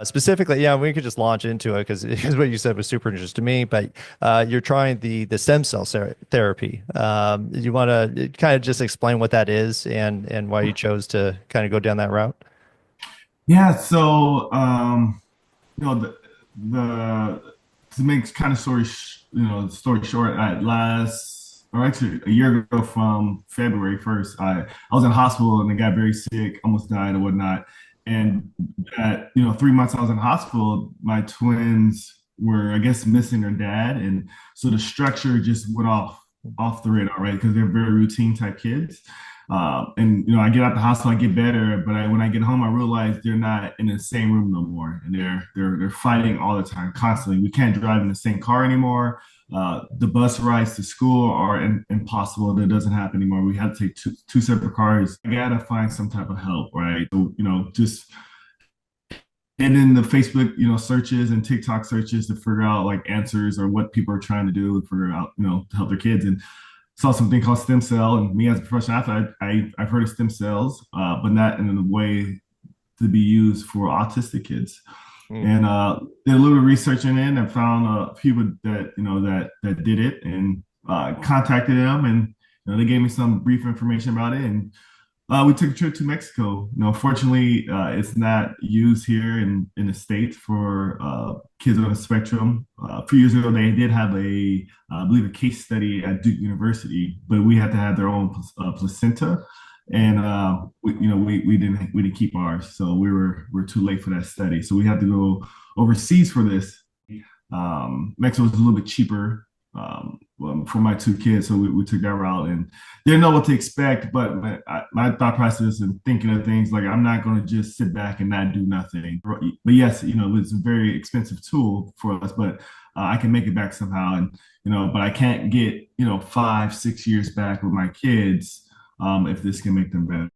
Specifically, yeah, we could just launch into it because what you said was super interesting to me. But you're trying the stem cell therapy. You want to kind of just explain what that is and why you chose to kind of go down that route? Yeah, so you know the to make kind of story short, or actually a year ago from February 1st, I was in hospital and I got very sick, almost died or whatnot. And at 3 months I was in hospital, my twins were, I guess, missing their dad, and so the structure just went off the radar, right? Because they're very routine type kids. And I get out the hospital, I get better, but when I get home, I realize they're not in the same room no more, and they're fighting all the time, constantly. We can't drive in the same car anymore. The bus rides to school are impossible. That doesn't happen anymore. We have to take two separate cars. I gotta find some type of help, right? So just and then the Facebook, searches and TikTok searches to figure out like answers or what people are trying to do to figure out, to help their kids. And saw something called stem cell. And me as a professional athlete, I've heard of stem cells, but not in a way to be used for autistic kids. Mm. And did a little research in it and found people that that did it, and contacted them, and they gave me some brief information about it, and we took a trip to Mexico. Fortunately, it's not used here in the States for kids on the spectrum. A few years ago, they did have I believe, a case study at Duke University, but we had to have their own placenta, and we didn't keep ours, so we're too late for that study. So we had to go overseas for this. Mexico was a little bit cheaper, for my two kids, so we took that route and didn't know what to expect. But my thought process and thinking of things like, I'm not going to just sit back and not do nothing. But yes, it's a very expensive tool for us, but I can make it back somehow. And but I can't get 5, 6 years back with my kids, if this can make them better.